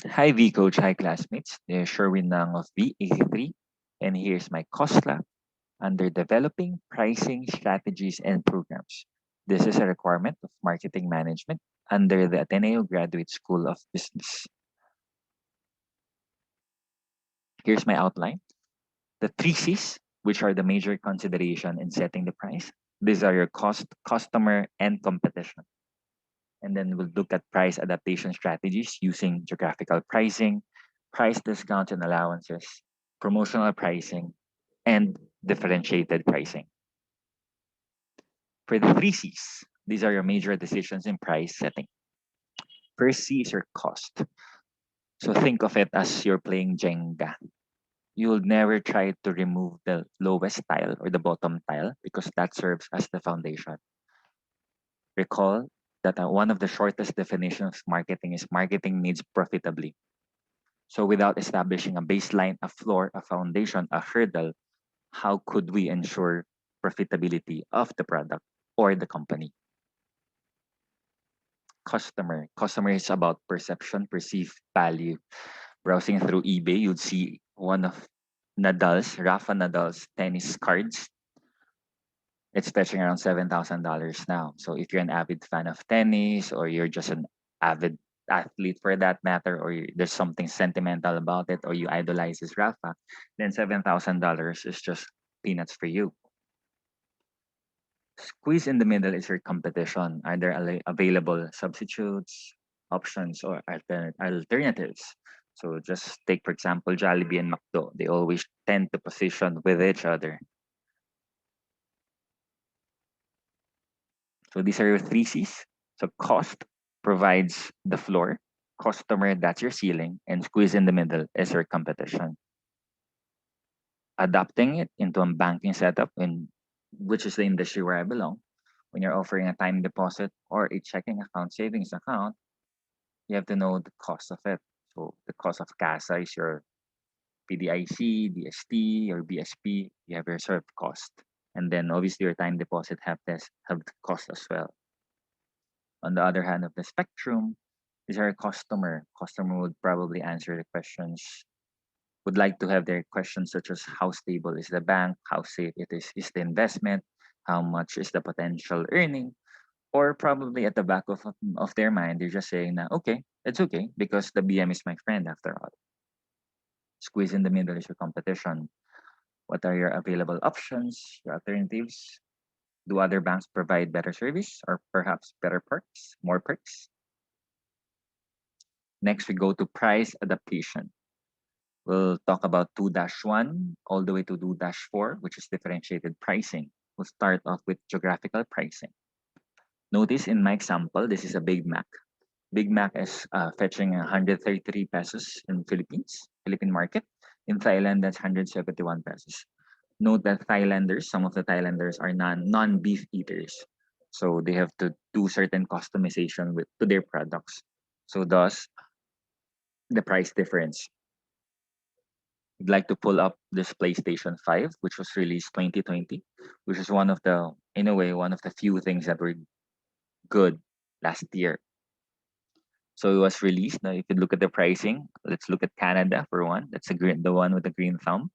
Hi V-Coach, hi classmates. This is Sherwin ng of v83, and here's my COSLA under Developing Pricing Strategies and Programs. This is a requirement of Marketing Management under the Ateneo Graduate School of Business. Here's my outline. The three C's, which are the major consideration in setting the price. These are your cost, customer, and competition. And then we'll look at price adaptation strategies using geographical pricing, price discounts and allowances, promotional pricing, and differentiated pricing. For the three C's, these are your major decisions in price setting. First C is your cost. So think of it as you're playing Jenga. You'll never try to remove the lowest tile or the bottom tile because that serves as the foundation. Recall that one of the shortest definitions of marketing is marketing needs profitably. So without establishing a baseline, a floor, a foundation, a hurdle, how could we ensure profitability of the product or the company? Customer. Customer is about perception, perceived value. Browsing through eBay, you'd see one of Rafa Nadal's tennis cards. It's fetching around $7,000 now. So if you're an avid fan of tennis or you're just an avid athlete for that matter, or there's something sentimental about it, or you idolize this Rafa, then $7,000 is just peanuts for you. Squeeze in the middle is your competition. Are there available substitutes, options, or alternatives? So just take, for example, Jollibee and McDo. They always tend to position with each other. So these are your three C's. So cost provides the floor, customer, that's your ceiling, and squeeze in the middle is your competition. Adapting it into a banking setup, which is the industry where I belong, when you're offering a time deposit or a checking account, savings account, you have to know the cost of it. So the cost of CASA is your PDIC, DST, or BSP. You have your serve cost. And then obviously your time deposit have the cost as well. On the other hand of the spectrum is our customer. Customer would probably answer the questions, would like to have their questions such as how stable is the bank, how safe is the investment, how much is the potential earning, or probably at the back of their mind, they're just saying, na, okay, it's okay because the BM is my friend after all. Squeeze in the middle is your competition. What are your available options, your alternatives? Do other banks provide better service or perhaps better perks, more perks? Next, we go to price adaptation. We'll talk about 2-1 all the way to 2-4, which is differentiated pricing. We'll start off with geographical pricing. Notice in my example, this is a Big Mac. Big Mac is fetching 133 pesos in Philippine market. In Thailand, that's 171 pesos. Note that some of the Thailanders are non-beef eaters. So they have to do certain customization to their products. So thus, the price difference. I'd like to pull up this PlayStation 5, which was released 2020, which is in a way, one of the few things that were good last year. So it was released. Now, if you look at the pricing, let's look at Canada for one. That's the one with the green thumb.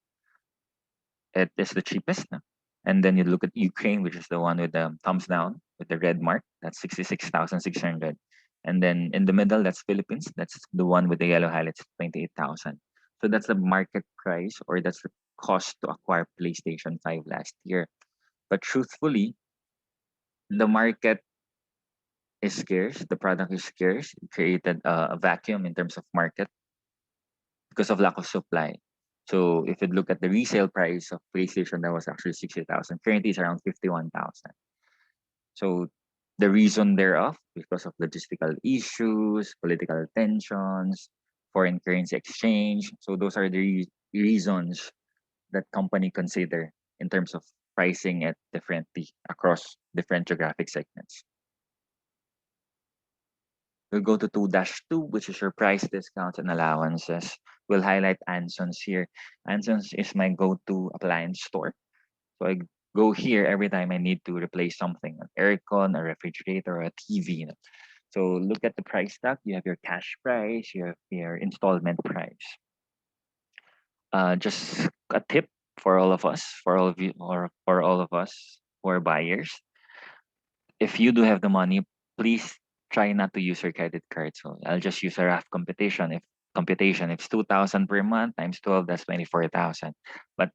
It is the cheapest. No? And then you look at Ukraine, which is the one with the thumbs down with the red mark. That's 66,600. And then in the middle, that's Philippines. That's the one with the yellow highlights, 28,000. So that's the market price, or that's the cost to acquire PlayStation 5 last year. But truthfully, the market is scarce. The product is scarce. It created a vacuum in terms of market because of lack of supply. So if you look at the resale price of PlayStation, that was actually 60,000. Currently, it's around 51,000. So the reason thereof, because of logistical issues, political tensions, foreign currency exchange. So those are the reasons that company consider in terms of pricing it differently across different geographic segments. We'll go to 2-2, which is your price discounts and allowances. We'll highlight Anson's here. Anson's is my go-to appliance store. So I go here every time I need to replace something, an aircon, a refrigerator, or a TV. So look at the price tag. You have your cash price, you have your installment price. Just a tip for all of us, for all of you, or for all of us who are buyers. If you do have the money, please try not to use your credit card. So I'll just use a rough computation. If it's 2,000 per month times 12, that's 24,000. But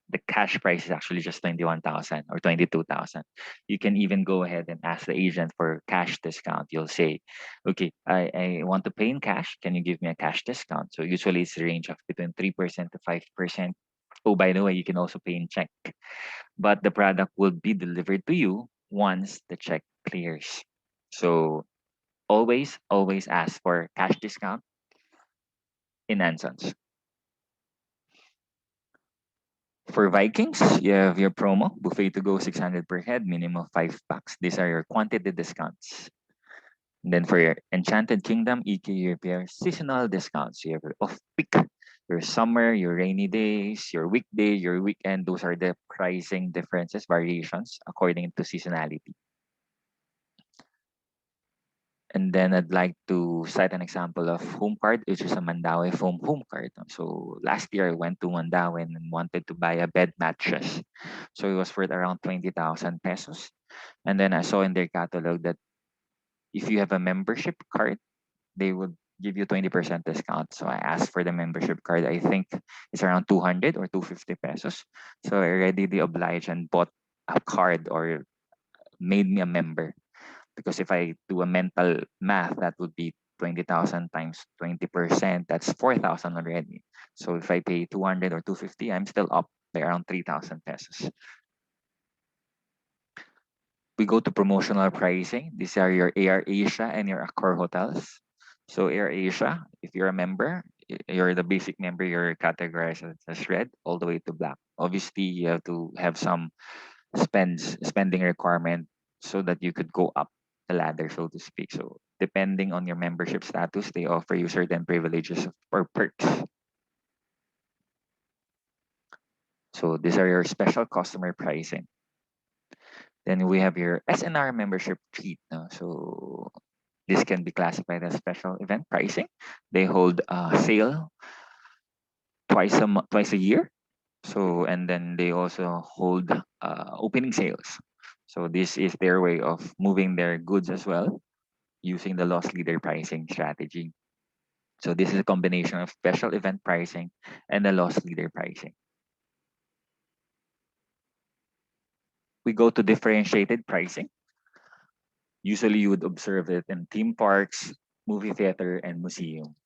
the cash price is actually just 21,000 or 22,000. You can even go ahead and ask the agent for cash discount. You'll say, okay, I want to pay in cash. Can you give me a cash discount? So usually it's a range of between 3% to 5%. Oh, by the way, you can also pay in check, but the product will be delivered to you once the check clears. So always ask for cash discount in Ansons. For Vikings, you have your promo, buffet to go 600 per head, minimum 5 packs. These are your quantity discounts. And then for your Enchanted Kingdom, EK, you have your seasonal discounts. You have your off-peak, your summer, your rainy days, your weekday, your weekend. Those are the pricing differences, variations according to seasonality. And then I'd like to cite an example of home card, which is a Mandaue foam home card. So last year I went to Mandaue and wanted to buy a bed mattress. So it was worth around 20,000 pesos. And then I saw in their catalog that if you have a membership card, they would give you 20% discount. So I asked for the membership card. I think it's around 200 or 250 pesos. So I readily obliged and bought a card or made me a member, because if I do a mental math, that would be 20,000 times 20%. That's 4,000 already. So if I pay 200 or 250, I'm still up by around 3,000 pesos. We go to promotional pricing. These are your Air Asia and your Accor hotels. So Air Asia, if you're a member, you're the basic member, you're categorized as red all the way to black. Obviously, you have to have some spending requirement so that you could go up the ladder, so to speak. So depending on your membership status, they offer you certain privileges or perks. So these are your special customer pricing. Then we have your SNR membership treat. No? So this can be classified as special event pricing. They hold a sale twice a year. So and then they also hold opening sales. So this is their way of moving their goods as well, using the loss leader pricing strategy. So this is a combination of special event pricing and the loss leader pricing. We go to differentiated pricing. Usually you would observe it in theme parks, movie theater, and museum.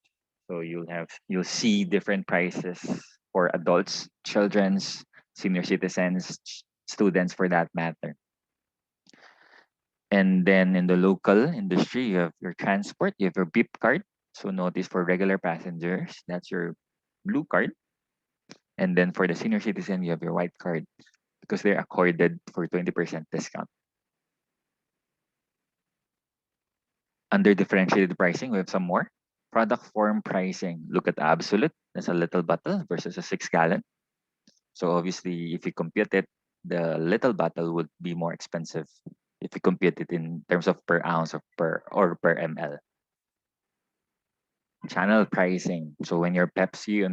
So you'll see different prices for adults, children's, senior citizens, students for that matter. And then in the local industry, you have your transport, you have your BIP card. So notice for regular passengers, that's your blue card. And then for the senior citizen, you have your white card because they're accorded for 20% discount. Under differentiated pricing, we have some more. Product form pricing. Look at Absolute. That's a little bottle versus a 6-gallon. So obviously, if you compute it, the little bottle would be more expensive if you compute it in terms of per ounce or per ml. Channel pricing. So when your Pepsi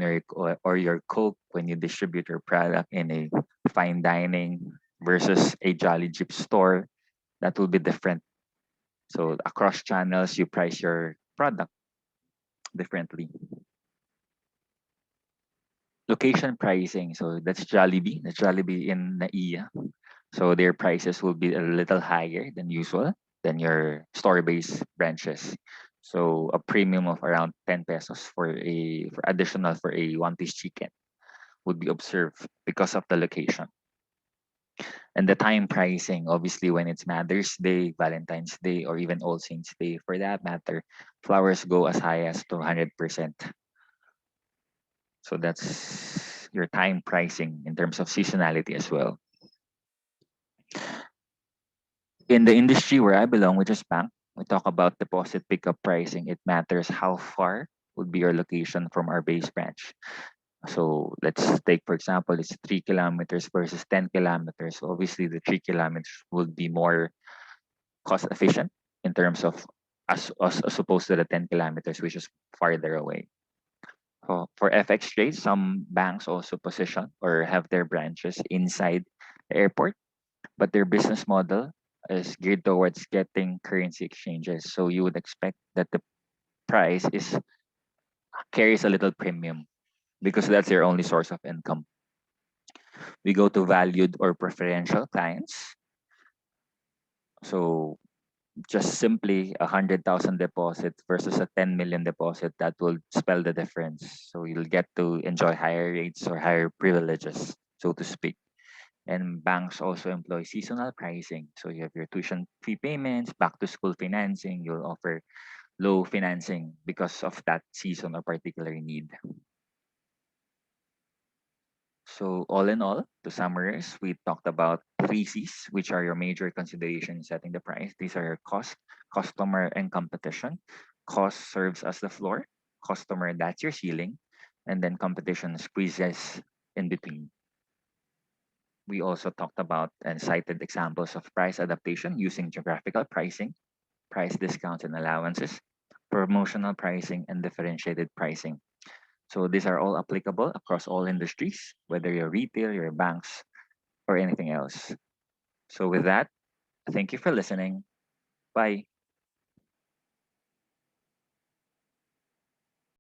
or your Coke, when you distribute your product in a fine dining versus a Jolly Jeep store, that will be different. So across channels, you price your product differently. Location pricing. So that's Jollibee. That's Jollibee in NAIA. So their prices will be a little higher than usual than your store-based branches. So a premium of around 10 pesos for additional for a one-piece chicken would be observed because of the location. And the time pricing, obviously when it's Mother's Day, Valentine's Day, or even All Saints Day for that matter, flowers go as high as 200%. So that's your time pricing in terms of seasonality as well. In the industry where I belong, which is bank, we talk about deposit pickup pricing. It matters how far would be your location from our base branch. So let's take, for example, it's 3 kilometers versus 10 kilometers. Obviously, the 3 kilometers would be more cost efficient in terms of as opposed to the 10 kilometers, which is farther away. For FX trades, some banks also position or have their branches inside the airport, but their business model is geared towards getting currency exchanges. So you would expect that the price is carries a little premium because that's their only source of income. We go to valued or preferential clients. So just simply 100,000 deposit versus a 10 million deposit, that will spell the difference. So you'll get to enjoy higher rates or higher privileges, so to speak. And banks also employ seasonal pricing. So you have your tuition fee payments, back to school financing. You'll offer low financing because of that season or particular need. So all in all, to summarize, we talked about three C's, which are your major consideration in setting the price. These are your cost, customer, and competition. Cost serves as the floor, customer, that's your ceiling, and then competition squeezes in between. We also talked about and cited examples of price adaptation using geographical pricing, price discounts and allowances, promotional pricing, and differentiated pricing. So these are all applicable across all industries, whether you're retail, your banks, or anything else. So with that, thank you for listening. Bye.